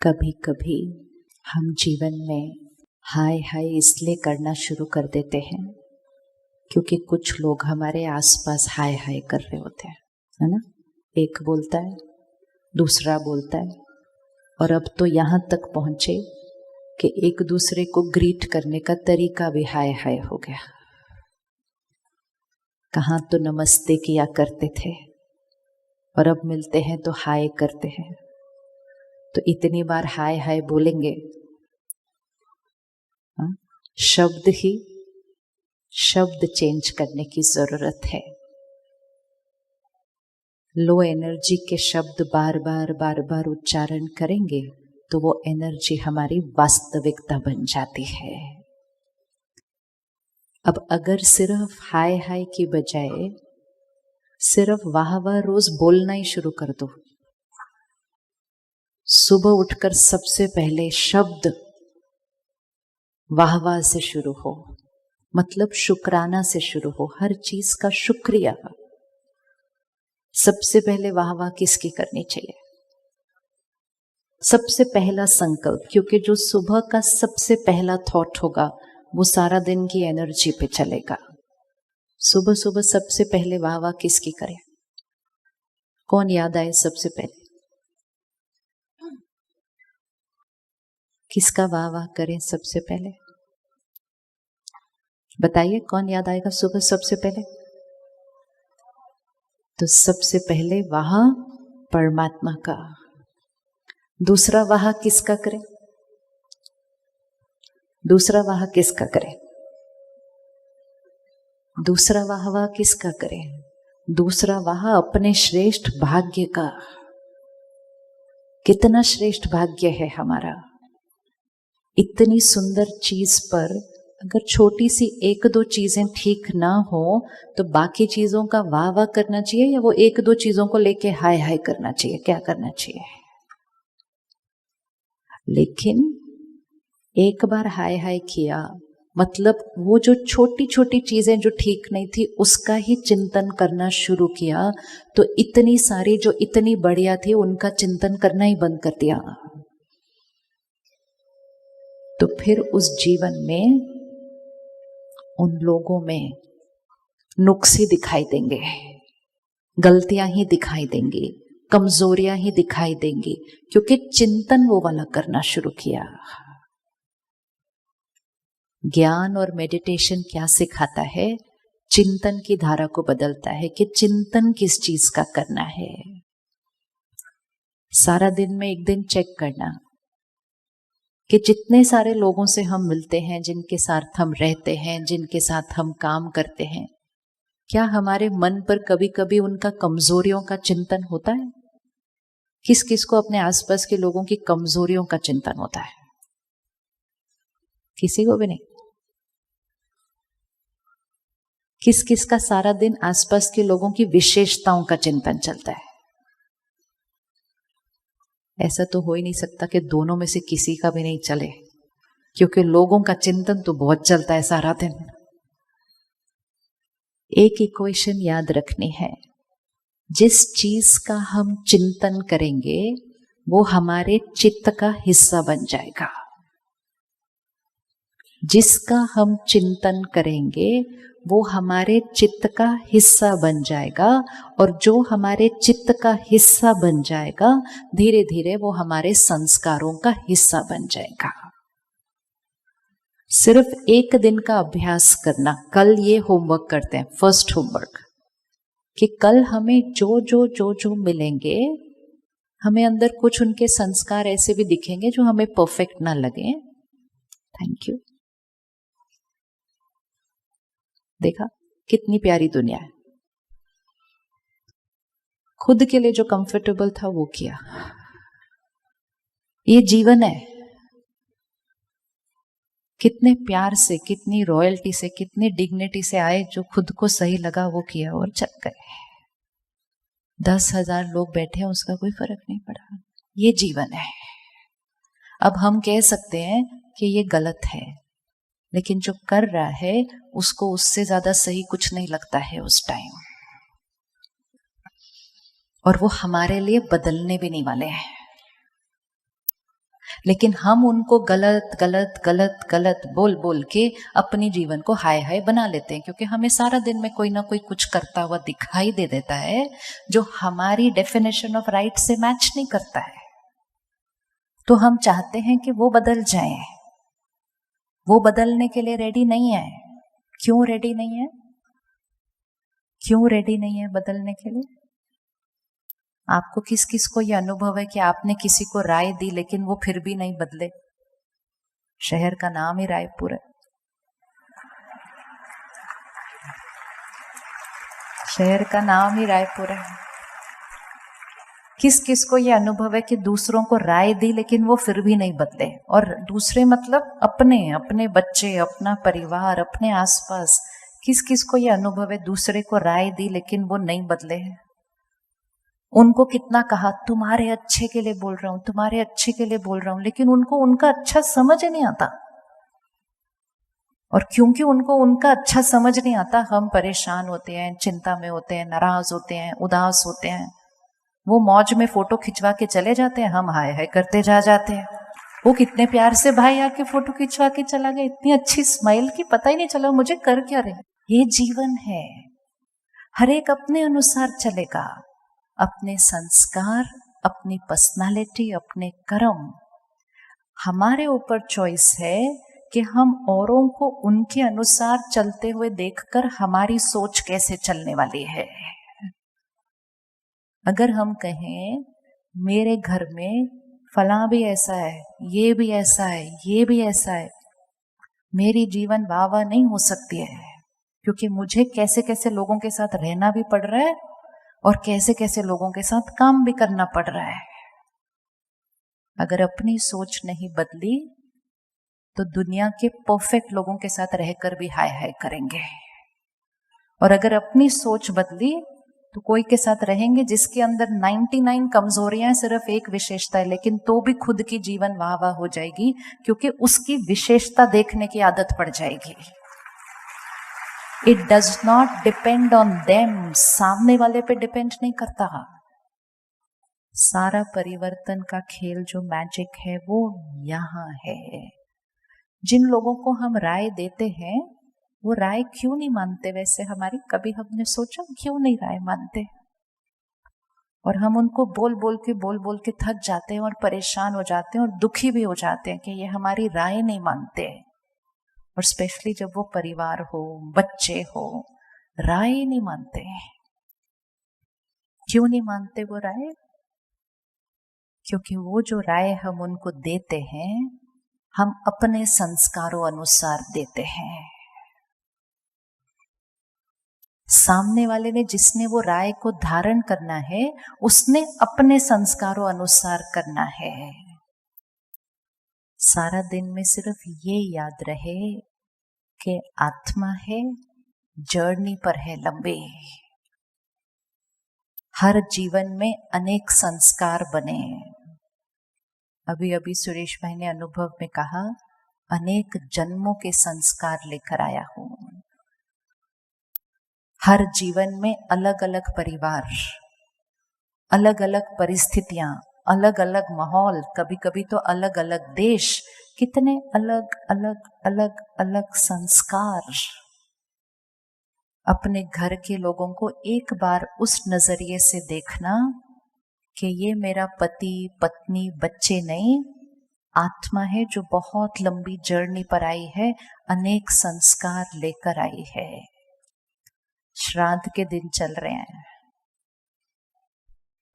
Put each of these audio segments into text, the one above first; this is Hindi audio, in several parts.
कभी कभी हम जीवन में हाय हाय इसलिए करना शुरू कर देते हैं क्योंकि कुछ लोग हमारे आसपास हाय हाय कर रहे होते हैं, है ना। एक बोलता है, दूसरा बोलता है, और अब तो यहाँ तक पहुंचे कि एक दूसरे को ग्रीट करने का तरीका भी हाय हाय हो गया। कहाँ तो नमस्ते किया करते थे और अब मिलते हैं तो हाय करते हैं। तो इतनी बार हाय हाय बोलेंगे, शब्द चेंज करने की जरूरत है। लो एनर्जी के शब्द बार बार उच्चारण करेंगे तो वो एनर्जी हमारी वास्तविकता बन जाती है। अब अगर सिर्फ हाय हाय की बजाय सिर्फ वाह वाह रोज बोलना ही शुरू कर दो, सुबह उठकर सबसे पहले शब्द वाह वाह से शुरू हो, मतलब शुक्राना से शुरू हो, हर चीज का शुक्रिया। सबसे पहले वाह वाह किसकी करनी चाहिए? सबसे पहला संकल्प, क्योंकि जो सुबह का सबसे पहला थॉट होगा वो सारा दिन की एनर्जी पे चलेगा। सुबह सुबह सबसे पहले वाह वाह किसकी करें? कौन याद आए सबसे पहले? किसका वाह वाह करें सबसे पहले? बताइए कौन याद आएगा सुबह सबसे पहले? तो सबसे पहले वाह परमात्मा का। दूसरा वाह किसका करें? दूसरा वाह किसका करें? दूसरा वाह वाह किसका करें? दूसरा वाह अपने श्रेष्ठ भाग्य का। कितना श्रेष्ठ भाग्य है हमारा। इतनी सुंदर चीज पर अगर छोटी सी एक दो चीजें ठीक ना हो तो बाकी चीजों का वाह वाह करना चाहिए या वो एक दो चीजों को लेके हाय हाय करना चाहिए? क्या करना चाहिए? लेकिन एक बार हाय हाय किया मतलब वो जो छोटी छोटी चीजें जो ठीक नहीं थी उसका ही चिंतन करना शुरू किया तो इतनी सारी जो इतनी बढ़िया थी उनका चिंतन करना ही बंद कर दिया। तो फिर उस जीवन में उन लोगों में नुक्स ही दिखाई देंगे, गलतियां ही दिखाई देंगी, कमजोरियां ही दिखाई देंगी, क्योंकि चिंतन वो वाला करना शुरू किया। ज्ञान और मेडिटेशन क्या सिखाता है? चिंतन की धारा को बदलता है कि चिंतन किस चीज का करना है। सारा दिन में एक दिन चेक करना कि जितने सारे लोगों से हम मिलते हैं, जिनके साथ हम रहते हैं, जिनके साथ हम काम करते हैं, क्या हमारे मन पर कभी कभी उनका कमजोरियों का चिंतन होता है? किस किस को अपने आसपास के लोगों की कमजोरियों का चिंतन होता है? किसी को भी नहीं। किस किस का सारा दिन आसपास के लोगों की विशेषताओं का चिंतन चलता है? ऐसा तो हो ही नहीं सकता कि दोनों में से किसी का भी नहीं चले, क्योंकि लोगों का चिंतन तो बहुत चलता है सारा दिन। एक इक्वेशन याद रखनी है, जिस चीज का हम चिंतन करेंगे वो हमारे चित्त का हिस्सा बन जाएगा। जिसका हम चिंतन करेंगे वो हमारे चित्त का हिस्सा बन जाएगा, और जो हमारे चित्त का हिस्सा बन जाएगा धीरे धीरे वो हमारे संस्कारों का हिस्सा बन जाएगा। सिर्फ एक दिन का अभ्यास करना। कल ये होमवर्क करते हैं, फर्स्ट होमवर्क, कि कल हमें जो मिलेंगे, हमें अंदर कुछ उनके संस्कार ऐसे भी दिखेंगे जो हमें परफेक्ट ना लगे। Thank you. देखा कितनी प्यारी दुनिया है। खुद के लिए जो कंफर्टेबल था वो किया। ये जीवन है। कितने प्यार से, कितनी रॉयल्टी से, कितनी डिग्निटी से आए, जो खुद को सही लगा वो किया और चल गए। 10,000 लोग बैठे हैं, उसका कोई फर्क नहीं पड़ा। ये जीवन है। अब हम कह सकते हैं कि ये गलत है, लेकिन जो कर रहा है उसको उससे ज्यादा सही कुछ नहीं लगता है उस टाइम, और वो हमारे लिए बदलने भी नहीं वाले हैं। लेकिन हम उनको गलत गलत गलत गलत बोल बोल के अपने जीवन को हाय हाय बना लेते हैं, क्योंकि हमें सारा दिन में कोई ना कोई कुछ करता हुआ दिखाई दे देता है जो हमारी डेफिनेशन ऑफ राइट से मैच नहीं करता है। तो हम चाहते हैं कि वो बदल जाए। वो बदलने के लिए रेडी नहीं है। क्यों रेडी नहीं है? क्यों रेडी नहीं है बदलने के लिए? आपको किस किस को यह अनुभव है कि आपने किसी को राय दी लेकिन वो फिर भी नहीं बदले? शहर का नाम ही रायपुर है। शहर का नाम ही रायपुर है। किस किस को यह अनुभव है कि दूसरों को राय दी लेकिन वो फिर भी नहीं बदले? और दूसरे मतलब अपने अपने बच्चे, अपना परिवार, अपने आसपास। किस किस को यह अनुभव है दूसरे को राय दी लेकिन वो नहीं बदले हैं? उनको कितना कहा तुम्हारे अच्छे के लिए बोल रहा हूं, तुम्हारे अच्छे के लिए बोल रहा हूं, लेकिन उनको उनका अच्छा समझ नहीं आता। और क्योंकि उनको उनका अच्छा समझ नहीं आता, हम परेशान होते हैं, चिंता में होते हैं, नाराज होते हैं, उदास होते हैं। वो मौज में फोटो खिंचवा के चले जाते हैं, हम हाय हाय करते जा जाते हैं। वो कितने प्यार से भाई आके फोटो खिंचवा के चला गया, इतनी अच्छी स्माइल की, पता ही नहीं चला मुझे कर क्या रहे। ये जीवन है, हर एक अपने अनुसार चलेगा। अपने संस्कार, अपनी पर्सनालिटी, अपने कर्म, हमारे ऊपर चॉइस है कि हम औरों को उनके अनुसार चलते हुए देखकर हमारी सोच कैसे चलने वाली है। अगर हम कहें मेरे घर में फलां भी ऐसा है, ये भी ऐसा है, ये भी ऐसा है, मेरी जीवन वाह वाह नहीं हो सकती है, क्योंकि मुझे कैसे कैसे लोगों के साथ रहना भी पड़ रहा है और कैसे कैसे लोगों के साथ काम भी करना पड़ रहा है। अगर अपनी सोच नहीं बदली तो दुनिया के परफेक्ट लोगों के साथ रहकर भी हाय हाय करेंगे। और अगर अपनी सोच बदली तो कोई के साथ रहेंगे जिसके अंदर 99 कमजोरियां हैं, सिर्फ एक विशेषता है, लेकिन तो भी खुद की जीवन वाह वाह हो जाएगी, क्योंकि उसकी विशेषता देखने की आदत पड़ जाएगी। It does not depend on them, सामने वाले पे डिपेंड नहीं करता। सारा परिवर्तन का खेल, जो मैजिक है, वो यहां है। जिन लोगों को हम राय देते हैं वो राय क्यों नहीं मानते? वैसे हमारी कभी हमने सोचा क्यों नहीं राय मानते? और हम उनको बोल बोल के थक जाते हैं और परेशान हो जाते हैं और दुखी भी हो जाते हैं कि ये हमारी राय नहीं मानते। और स्पेशली जब वो परिवार हो, बच्चे हो, राय नहीं मानते। क्यों नहीं मानते वो राय? क्योंकि वो जो राय हम उनको देते हैं, हम अपने संस्कारों अनुसार देते हैं। सामने वाले ने, जिसने वो राय को धारण करना है, उसने अपने संस्कारों अनुसार करना है। सारा दिन में सिर्फ ये याद रहे कि आत्मा है, जर्नी पर है लंबे। हर जीवन में अनेक संस्कार बने। अभी अभी सुरेश भाई ने अनुभव में कहा, अनेक जन्मों के संस्कार लेकर आया हूं। हर जीवन में अलग अलग परिवार, अलग अलग परिस्थितियां, अलग अलग माहौल, कभी कभी तो अलग अलग देश, कितने अलग अलग अलग अलग संस्कार। अपने घर के लोगों को एक बार उस नजरिए से देखना कि ये मेरा पति, पत्नी, बच्चे नहीं, आत्मा है जो बहुत लंबी जर्नी पर आई है, अनेक संस्कार लेकर आई है। श्राद्ध के दिन चल रहे हैं।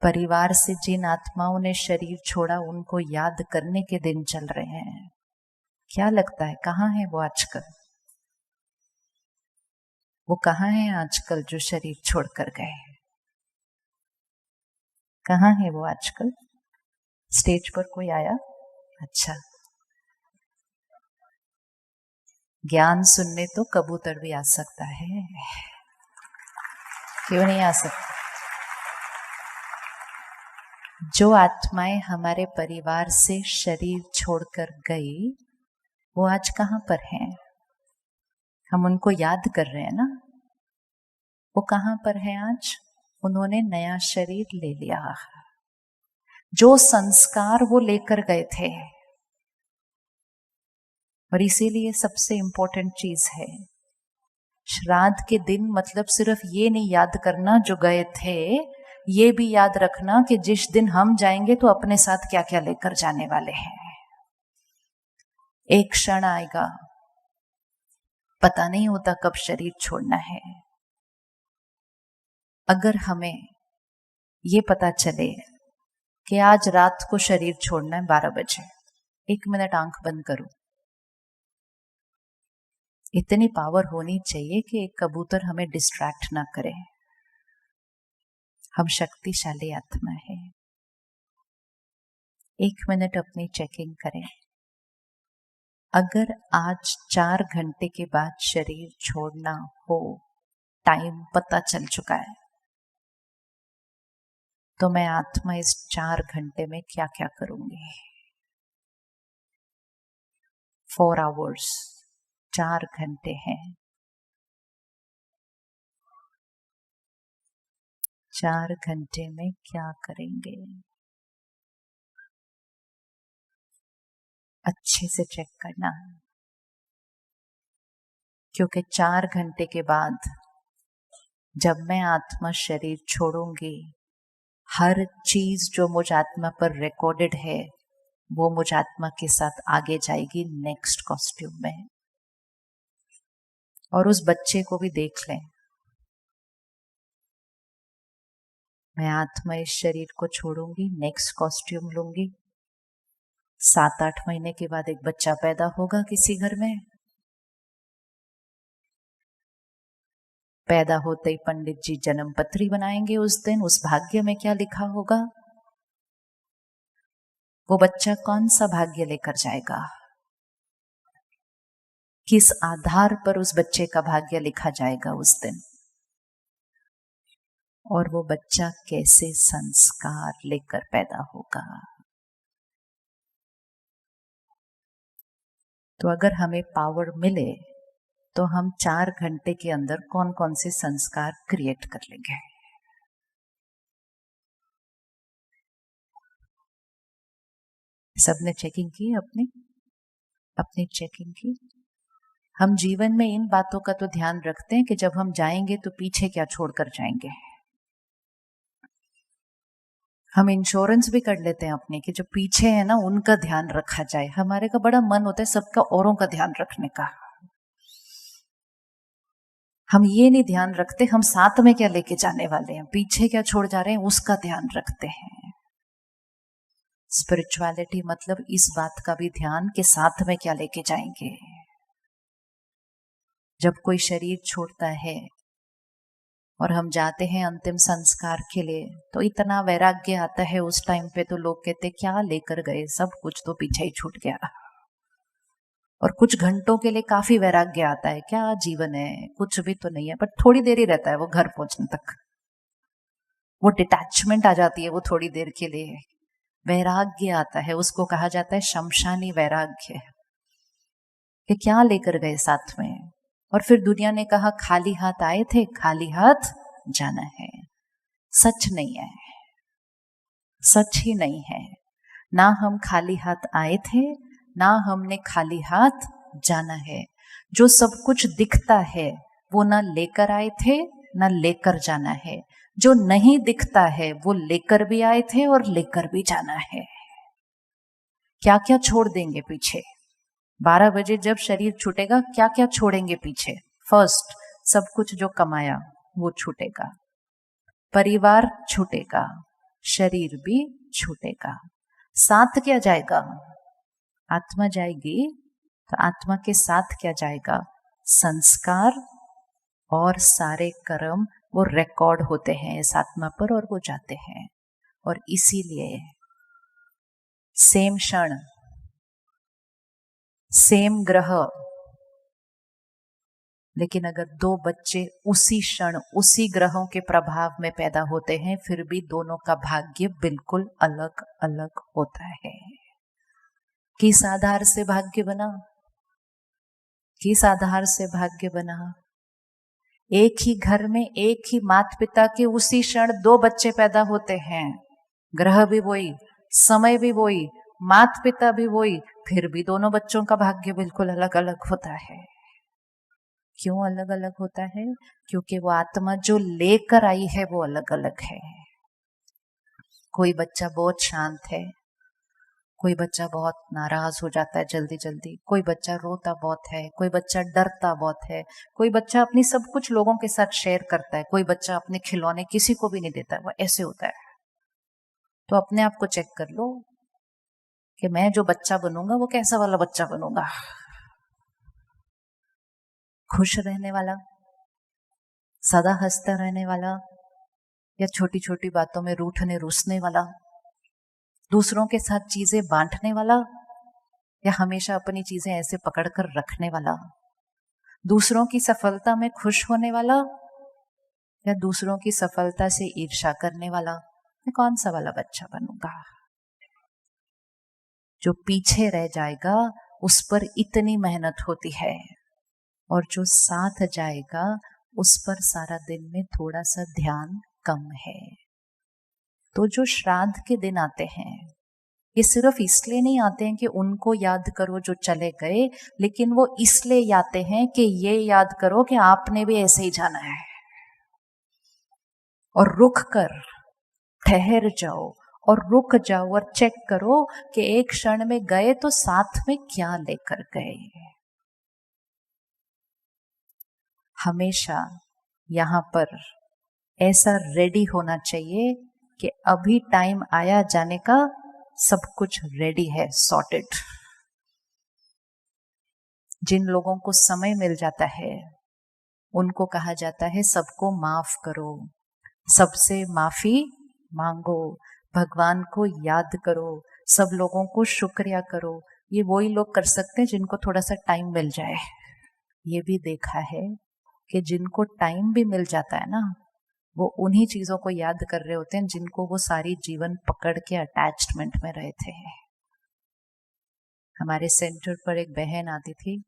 परिवार से जिन आत्माओं ने शरीर छोड़ा, उनको याद करने के दिन चल रहे हैं। क्या लगता है कहाँ है वो आजकल? वो कहाँ है आजकल जो शरीर छोड़कर गए? कहाँ है वो आजकल? स्टेज पर कोई आया? अच्छा, ज्ञान सुनने तो कबूतर भी आ सकता है, क्यों नहीं आ सकता? जो आत्माएं हमारे परिवार से शरीर छोड़कर गई, वो आज कहाँ पर हैं? हम उनको याद कर रहे हैं ना। वो कहाँ पर है आज? उन्होंने नया शरीर ले लिया। जो संस्कार वो लेकर गए थे, और इसीलिए सबसे इंपॉर्टेंट चीज है श्राद्ध के दिन, मतलब सिर्फ ये नहीं याद करना जो गए थे, ये भी याद रखना कि जिस दिन हम जाएंगे तो अपने साथ क्या क्या लेकर जाने वाले हैं। एक क्षण आएगा, पता नहीं होता कब शरीर छोड़ना है। अगर हमें ये पता चले कि आज रात को शरीर छोड़ना है 12 बजे, 1 मिनट आंख बंद करो। इतनी पावर होनी चाहिए कि एक कबूतर हमें डिस्ट्रैक्ट ना करे। हम शक्तिशाली आत्मा है। 1 मिनट अपनी चेकिंग करें। अगर आज 4 घंटे के बाद शरीर छोड़ना हो, टाइम पता चल चुका है, तो मैं आत्मा इस 4 घंटे में क्या क्या करूंगी। 4 आवर्स, 4 घंटे हैं। 4 घंटे में क्या करेंगे, अच्छे से चेक करना। क्योंकि 4 घंटे के बाद जब मैं आत्मा शरीर छोड़ूंगी, हर चीज जो मुझ आत्मा पर रिकॉर्डेड है वो मुझ आत्मा के साथ आगे जाएगी नेक्स्ट कॉस्ट्यूम में। और उस बच्चे को भी देख लें, मैं आत्मा इस शरीर को छोड़ूंगी, नेक्स्ट कॉस्ट्यूम लूंगी। 7-8 महीने के बाद एक बच्चा पैदा होगा किसी घर में। पैदा होते ही पंडित जी जन्म पत्री बनाएंगे। उस दिन उस भाग्य में क्या लिखा होगा, वो बच्चा कौन सा भाग्य लेकर जाएगा, किस आधार पर उस बच्चे का भाग्य लिखा जाएगा उस दिन, और वो बच्चा कैसे संस्कार लेकर पैदा होगा। तो अगर हमें पावर मिले तो हम 4 घंटे के अंदर कौन कौन से संस्कार क्रिएट कर लेंगे। सबने चेकिंग की अपनी चेकिंग की। हम जीवन में इन बातों का तो ध्यान रखते हैं कि जब हम जाएंगे तो पीछे क्या छोड़कर जाएंगे। हम इंश्योरेंस भी कर लेते हैं अपने कि जो पीछे है ना उनका ध्यान रखा जाए। हमारे का बड़ा मन होता है सबका औरों का ध्यान रखने का। हम ये नहीं ध्यान रखते हम साथ में क्या लेके जाने वाले हैं, पीछे क्या छोड़ जा रहे हैं उसका ध्यान रखते हैं। स्पिरिचुअलिटी मतलब इस बात का भी ध्यान कि साथ में क्या लेके जाएंगे। जब कोई शरीर छोड़ता है और हम जाते हैं अंतिम संस्कार के लिए, तो इतना वैराग्य आता है उस टाइम पे, तो लोग कहते क्या लेकर गए, सब कुछ तो पीछे ही छूट गया। और कुछ घंटों के लिए काफी वैराग्य आता है, क्या जीवन है, कुछ भी तो नहीं है, पर थोड़ी देर ही रहता है वो घर पहुंचने तक। वो डिटैचमेंट आ जाती है वो थोड़ी देर के लिए, वैराग्य आता है, उसको कहा जाता है शमशानी वैराग्य, कि क्या लेकर गए साथ में। और फिर दुनिया ने कहा खाली हाथ आए थे, खाली हाथ जाना है। सच नहीं है, सच ही नहीं है। ना हम खाली हाथ आए थे, ना हमने खाली हाथ जाना है। जो सब कुछ दिखता है वो ना लेकर आए थे ना लेकर जाना है। जो नहीं दिखता है वो लेकर भी आए थे और लेकर भी जाना है। क्या क्या छोड़ देंगे पीछे। 12 बजे जब शरीर छूटेगा क्या क्या छोड़ेंगे पीछे। फर्स्ट, सब कुछ जो कमाया वो छूटेगा, परिवार छूटेगा, शरीर भी छूटेगा। साथ क्या जाएगा, आत्मा जाएगी, तो आत्मा के साथ क्या जाएगा, संस्कार और सारे कर्म वो रिकॉर्ड होते हैं इस आत्मा पर और वो जाते हैं। और इसीलिए सेम क्षण, सेम ग्रह, लेकिन अगर 2 बच्चे उसी क्षण उसी ग्रहों के प्रभाव में पैदा होते हैं, फिर भी दोनों का भाग्य बिल्कुल अलग अलग होता है। किस आधार से भाग्य बना, किस आधार से भाग्य बना। एक ही घर में एक ही माता पिता के उसी क्षण 2 बच्चे पैदा होते हैं, ग्रह भी वही, समय भी वही, माता पिता भी वही, फिर भी दोनों बच्चों का भाग्य बिल्कुल अलग अलग होता है। क्यों अलग अलग होता है? क्योंकि वो आत्मा जो लेकर आई है वो अलग अलग है। कोई बच्चा बहुत शांत है, कोई बच्चा बहुत नाराज हो जाता है जल्दी जल्दी, कोई बच्चा रोता बहुत है, कोई बच्चा डरता बहुत है, कोई बच्चा अपनी सब कुछ लोगों के साथ शेयर करता है, कोई बच्चा अपने खिलौने किसी को भी नहीं देता है। वो ऐसे होता है। तो अपने आप को चेक कर लो कि मैं जो बच्चा बनूंगा वो कैसा वाला बच्चा बनूंगा। खुश रहने वाला, सदा हंसता रहने वाला, या छोटी छोटी बातों में रूठने रूसने वाला, दूसरों के साथ चीजें बांटने वाला, या हमेशा अपनी चीजें ऐसे पकड़कर रखने वाला, दूसरों की सफलता में खुश होने वाला, या दूसरों की सफलता से ईर्ष्या करने वाला। मैं कौन सा वाला बच्चा बनूंगा? जो पीछे रह जाएगा उस पर इतनी मेहनत होती है, और जो साथ जाएगा उस पर सारा दिन में थोड़ा सा ध्यान कम है। तो जो श्राद्ध के दिन आते हैं, ये सिर्फ इसलिए नहीं आते हैं कि उनको याद करो जो चले गए, लेकिन वो इसलिए आते हैं कि ये याद करो कि आपने भी ऐसे ही जाना है। और रुक कर ठहर जाओ, और रुक जाओ और चेक करो कि एक क्षण में गए तो साथ में क्या लेकर गए। हमेशा यहां पर ऐसा रेडी होना चाहिए कि अभी टाइम आया जाने का, सब कुछ रेडी है, सॉर्टेड। जिन लोगों को समय मिल जाता है उनको कहा जाता है सबको माफ करो, सबसे माफी मांगो, भगवान को याद करो, सब लोगों को शुक्रिया करो। ये वही लोग कर सकते हैं जिनको थोड़ा सा टाइम मिल जाए। ये भी देखा है कि जिनको टाइम भी मिल जाता है ना, वो उन्हीं चीजों को याद कर रहे होते हैं जिनको वो सारी जीवन पकड़ के अटैचमेंट में रहे थे। हमारे सेंटर पर एक बहन आती थी,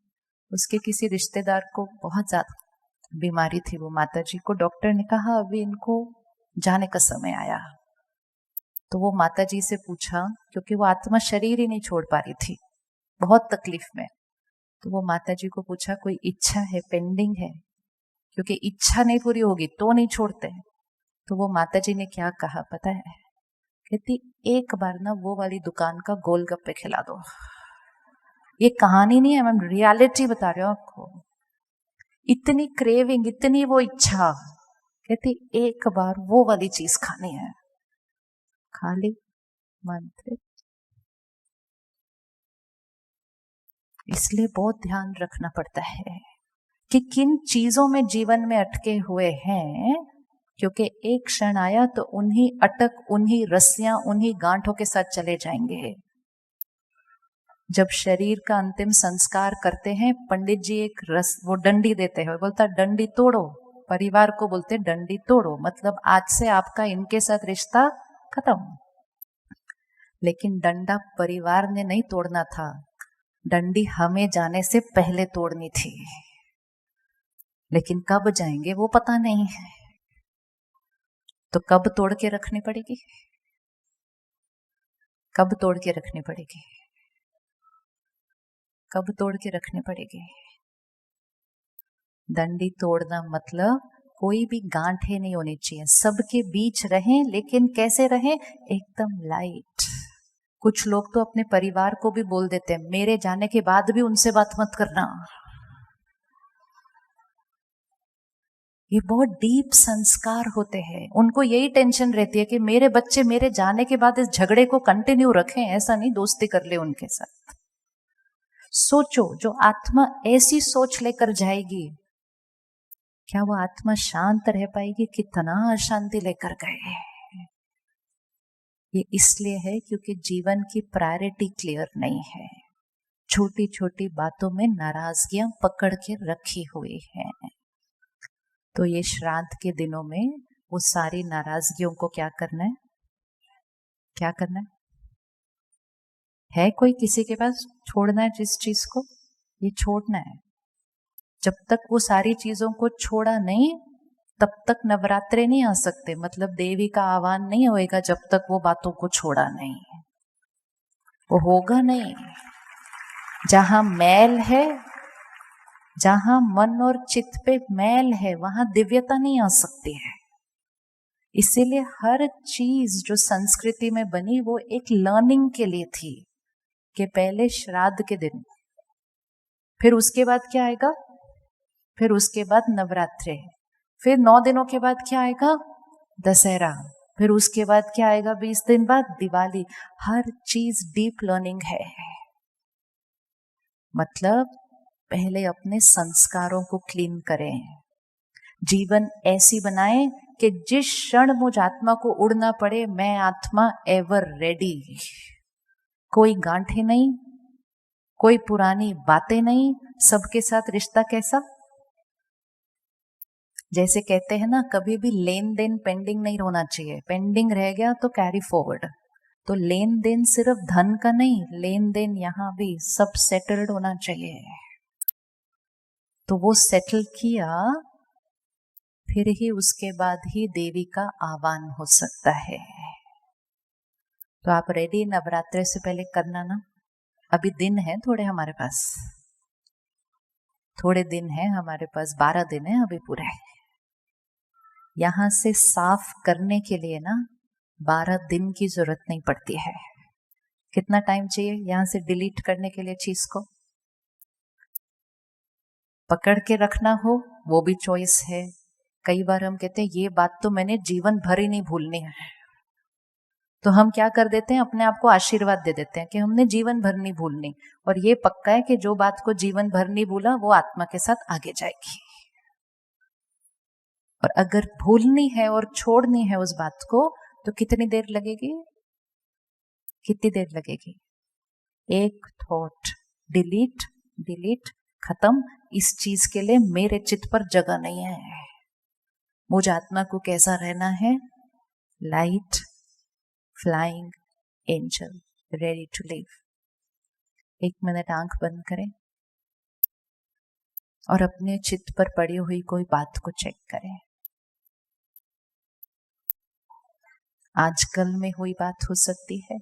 उसके किसी रिश्तेदार को बहुत ज्यादा बीमारी थी। वो माताजी को डॉक्टर ने कहा अभी इनको जाने का समय आया। तो वो माताजी से पूछा, क्योंकि वो आत्मा शरीर ही नहीं छोड़ पा रही थी, बहुत तकलीफ में। तो वो माताजी को पूछा कोई इच्छा है, पेंडिंग है? क्योंकि इच्छा नहीं पूरी होगी तो नहीं छोड़ते। तो वो माताजी ने क्या कहा पता है? कहती एक बार ना वो वाली दुकान का गोलगप्पे खिला दो। ये कहानी नहीं है, मैं रियलिटी बता रही हूँ आपको। इतनी क्रेविंग, इतनी वो इच्छा, कहती एक बार वो वाली चीज खानी है। खाली मंत्र। इसलिए बहुत ध्यान रखना पड़ता है कि किन चीजों में जीवन में अटके हुए हैं, क्योंकि एक क्षण आया तो उन्हीं अटक, उन्हीं रस्सियां, उन्हीं गांठों के साथ चले जाएंगे। जब शरीर का अंतिम संस्कार करते हैं, पंडित जी एक वो डंडी देते हैं, बोलता डंडी तोड़ो। परिवार को बोलते डंडी तोड़ो, मतलब आज से आपका इनके साथ रिश्ता खत्म। लेकिन डंडा परिवार ने नहीं तोड़ना था, डंडी हमें जाने से पहले तोड़नी थी। लेकिन कब जाएंगे वो पता नहीं है, तो कब तोड़ के रखनी पड़ेगी? कब तोड़ के रखनी पड़ेगी? कब तोड़ के रखनी पड़ेगी? डंडी तोड़ना मतलब कोई भी गांठें नहीं होनी चाहिए, सबके बीच रहें, लेकिन कैसे रहें? एकदम लाइट। कुछ लोग तो अपने परिवार को भी बोल देते हैं मेरे जाने के बाद भी उनसे बात मत करना। ये बहुत डीप संस्कार होते हैं। उनको यही टेंशन रहती है कि मेरे बच्चे मेरे जाने के बाद इस झगड़े को कंटिन्यू रखें, ऐसा नहीं दोस्ती कर ले उनके साथ। सोचो, जो आत्मा ऐसी सोच लेकर जाएगी, क्या वो आत्मा शांत रह पाएगी? कितना अशांति लेकर गए। ये इसलिए है क्योंकि जीवन की प्रायोरिटी क्लियर नहीं है। छोटी छोटी बातों में नाराजगियां पकड़ के रखी हुई हैं। तो ये श्राद्ध के दिनों में वो सारी नाराजगियों को क्या करना है? क्या करना है कोई किसी के पास छोड़ना है जिस चीज को? ये छोड़ना है। जब तक वो सारी चीजों को छोड़ा नहीं, तब तक नवरात्रे नहीं आ सकते, मतलब देवी का आह्वान नहीं होएगा जब तक वो बातों को छोड़ा नहीं। वो होगा नहीं। जहां मैल है, जहां मन और चित्त पे मैल है, वहां दिव्यता नहीं आ सकती है। इसीलिए हर चीज जो संस्कृति में बनी वो एक लर्निंग के लिए थी, कि पहले श्राद्ध के दिन, फिर उसके बाद क्या आएगा, फिर उसके बाद नवरात्रे, फिर 9 दिनों के बाद क्या आएगा, दशहरा, फिर उसके बाद क्या आएगा, 20 दिन बाद दिवाली। हर चीज डीप लर्निंग है। मतलब पहले अपने संस्कारों को क्लीन करें, जीवन ऐसी बनाए कि जिस क्षण मुझ आत्मा को उड़ना पड़े, मैं आत्मा एवर रेडी। कोई गांठें नहीं, कोई पुरानी बातें नहीं, सबके साथ रिश्ता कैसा, जैसे कहते हैं ना, कभी भी लेन देन पेंडिंग नहीं होना चाहिए। पेंडिंग रह गया तो कैरी फॉरवर्ड। तो लेन देन सिर्फ धन का नहीं, लेन देन यहां भी सब सेटल्ड होना चाहिए। तो वो सेटल किया, फिर ही उसके बाद ही देवी का आह्वान हो सकता है। तो आप रेडी नवरात्रे से पहले करना ना। अभी दिन है थोड़े हमारे पास, थोड़े दिन है हमारे पास, 12 दिन है अभी पूरे। यहां से साफ करने के लिए ना 12 दिन की जरूरत नहीं पड़ती है। कितना टाइम चाहिए यहां से डिलीट करने के लिए चीज को? पकड़ के रखना हो वो भी चॉइस है। कई बार हम कहते हैं ये बात तो मैंने जीवन भर ही नहीं भूलनी है, तो हम क्या कर देते हैं, अपने आप को आशीर्वाद दे देते हैं कि हमने जीवन भर नहीं भूलनी। और ये पक्का है कि जो बात को जीवन भर नहीं भूला वो आत्मा के साथ आगे जाएगी। और अगर भूलनी है और छोड़नी है उस बात को, तो कितनी देर लगेगी, कितनी देर लगेगी? एक थॉट डिलीट, डिलीट, खत्म। इस चीज के लिए मेरे चित्त पर जगह नहीं है। मुझ आत्मा को कैसा रहना है? Light, flying angel, ready to live. 1 minute आंख बंद करें और अपने चित्त पर पड़ी हुई कोई बात को चेक करें। आजकल में हुई बात हो सकती है,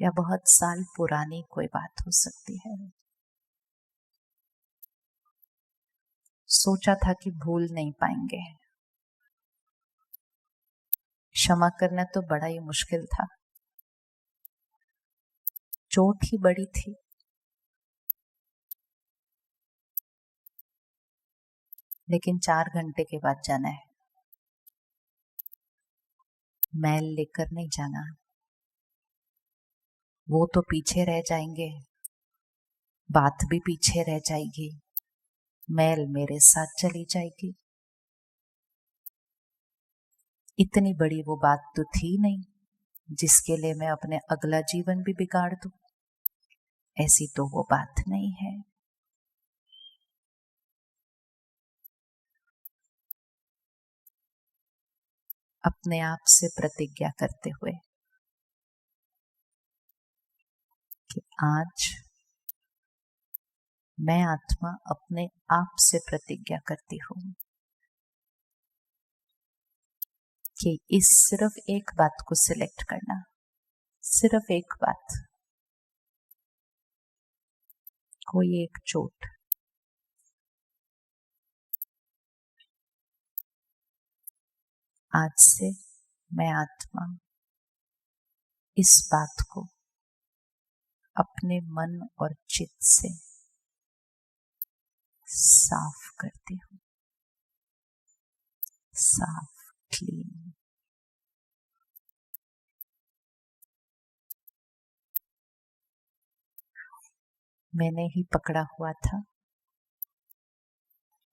या बहुत साल पुरानी कोई बात हो सकती है। सोचा था कि भूल नहीं पाएंगे, क्षमा करना तो बड़ा ही मुश्किल था, चोट ही बड़ी थी। लेकिन 4 घंटे के बाद जाना है, मैल लेकर नहीं जाना। वो तो पीछे रह जाएंगे, बात भी पीछे रह जाएगी, मैल मेरे साथ चली जाएगी। इतनी बड़ी वो बात तो थी नहीं जिसके लिए मैं अपने अगला जीवन भी बिगाड़ दूं। ऐसी तो वो बात नहीं है। अपने आप से प्रतिज्ञा करते हुए कि आज मैं आत्मा अपने आप से प्रतिज्ञा करती हूं कि इस सिर्फ एक बात को सिलेक्ट करना, सिर्फ एक बात, कोई एक चोट, आज से मैं आत्मा इस बात को अपने मन और चित्त से साफ करती हूं, साफ, क्लीन। मैंने ही पकड़ा हुआ था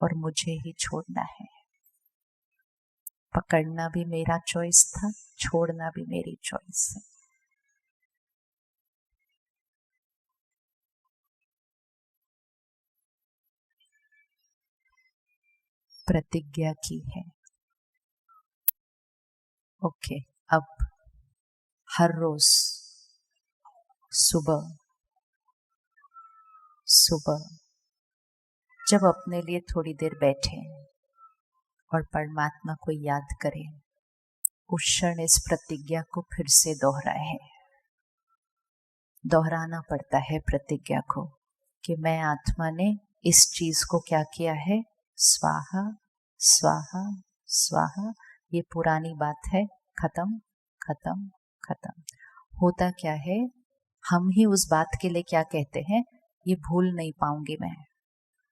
और मुझे ही छोड़ना है। पकड़ना भी मेरा चॉइस था, छोड़ना भी मेरी चॉइस है। प्रतिज्ञा की है। ओके, अब हर रोज सुबह सुबह जब अपने लिए थोड़ी देर बैठे और परमात्मा को याद करें, उस क्षण इस प्रतिज्ञा को फिर से दोहराए। दोहराना पड़ता है प्रतिज्ञा को कि मैं आत्मा ने इस चीज को क्या किया है, स्वाहा स्वाहा स्वाहा। ये पुरानी बात है, खत्म खत्म खत्म। होता क्या है, हम ही उस बात के लिए क्या कहते हैं, ये भूल नहीं पाऊंगी मैं,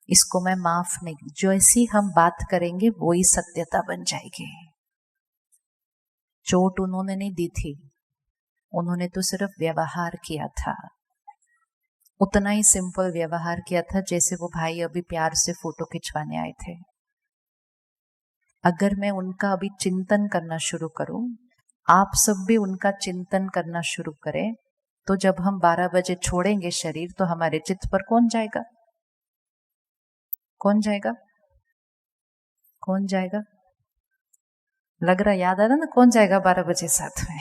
इसको मैं माफ नहीं। जैसी हम बात करेंगे वो ही सत्यता बन जाएगी। चोट उन्होंने नहीं दी थी, उन्होंने तो सिर्फ व्यवहार किया था, उतना ही सिंपल व्यवहार किया था जैसे वो भाई अभी प्यार से फोटो खिंचवाने आए थे। अगर मैं उनका अभी चिंतन करना शुरू करूं, आप सब भी उनका चिंतन करना शुरू करें, तो जब हम 12 बजे छोड़ेंगे शरीर तो हमारे चित्त पर कौन जाएगा, कौन जाएगा, कौन जाएगा? लग रहा याद आ रहा ना, कौन जाएगा 12 बजे साथ में।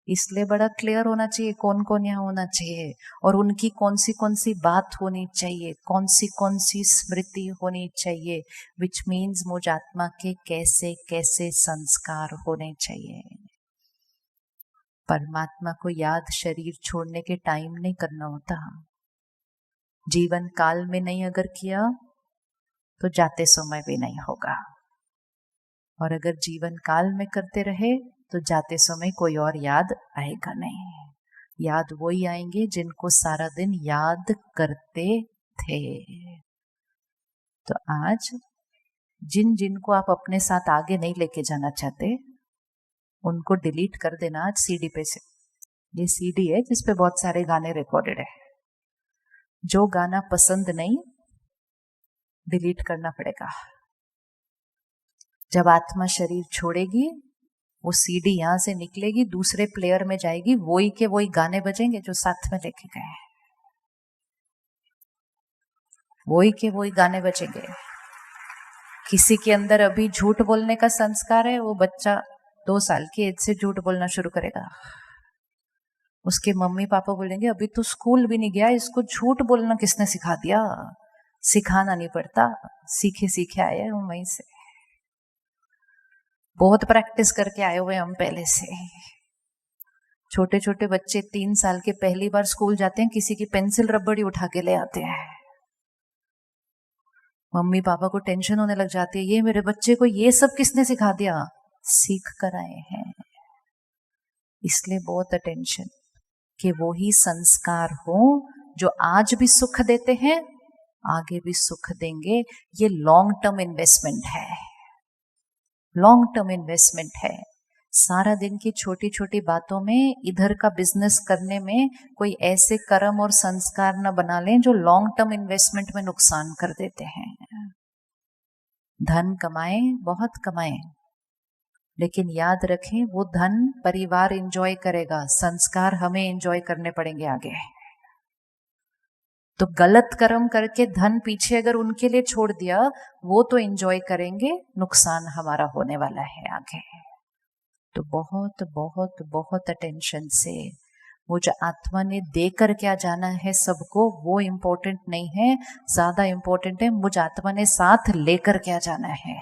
इसलिए बड़ा क्लियर होना चाहिए कौन कौन यहाँ होना चाहिए और उनकी कौन सी बात होनी चाहिए, कौन सी स्मृति होनी चाहिए, विच मीन्स मुझ आत्मा के कैसे कैसे संस्कार होने चाहिए। परमात्मा को याद शरीर छोड़ने के टाइम नहीं करना होता, जीवन काल में नहीं अगर किया तो जाते समय भी नहीं होगा, और अगर जीवन काल में करते रहे तो जाते समय कोई और याद आएगा नहीं। याद वही आएंगे जिनको सारा दिन याद करते थे। तो आज जिन जिनको आप अपने साथ आगे नहीं लेके जाना चाहते उनको डिलीट कर देना आज सीडी पे से। ये सीडी है जिसपे बहुत सारे गाने रिकॉर्डेड है, जो गाना पसंद नहीं डिलीट करना पड़ेगा। जब आत्मा शरीर छोड़ेगी वो सीडी यहां से निकलेगी, दूसरे प्लेयर में जाएगी, वही के वही गाने बजेंगे जो साथ में लेके गए, वही के वही गाने बजेंगे। किसी के अंदर अभी झूठ बोलने का संस्कार है, वो बच्चा 2 साल की एज से झूठ बोलना शुरू करेगा। उसके मम्मी पापा बोलेंगे अभी तो स्कूल भी नहीं गया, इसको झूठ बोलना किसने सिखा दिया? सिखाना नहीं पड़ता, सीखे सीखे आए हम वहीं से, बहुत प्रैक्टिस करके आए हुए हम पहले से। छोटे छोटे बच्चे 3 साल के पहली बार स्कूल जाते हैं, किसी की पेंसिल रबड़ ही उठा के ले आते हैं। मम्मी पापा को टेंशन होने लग जाती है, ये मेरे बच्चे को ये सब किसने सिखा दिया? सीख कर आए हैं। इसलिए बहुत अटेंशन कि वो ही संस्कार हो जो आज भी सुख देते हैं, आगे भी सुख देंगे। ये लॉन्ग टर्म इन्वेस्टमेंट है, लॉन्ग टर्म इन्वेस्टमेंट है। सारा दिन की छोटी छोटी बातों में इधर का बिजनेस करने में कोई ऐसे कर्म और संस्कार न बना लें जो लॉन्ग टर्म इन्वेस्टमेंट में नुकसान कर देते हैं। धन कमाएं, बहुत कमाएं, लेकिन याद रखें वो धन परिवार एंजॉय करेगा, संस्कार हमें एंजॉय करने पड़ेंगे आगे। तो गलत कर्म करके धन पीछे अगर उनके लिए छोड़ दिया, वो तो एंजॉय करेंगे, नुकसान हमारा होने वाला है आगे। तो बहुत बहुत बहुत अटेंशन से, वो जो आत्मा ने देकर क्या जाना है सबको, वो इम्पोर्टेंट नहीं है, ज्यादा इम्पोर्टेंट है मुझ आत्मा ने साथ लेकर क्या जाना है।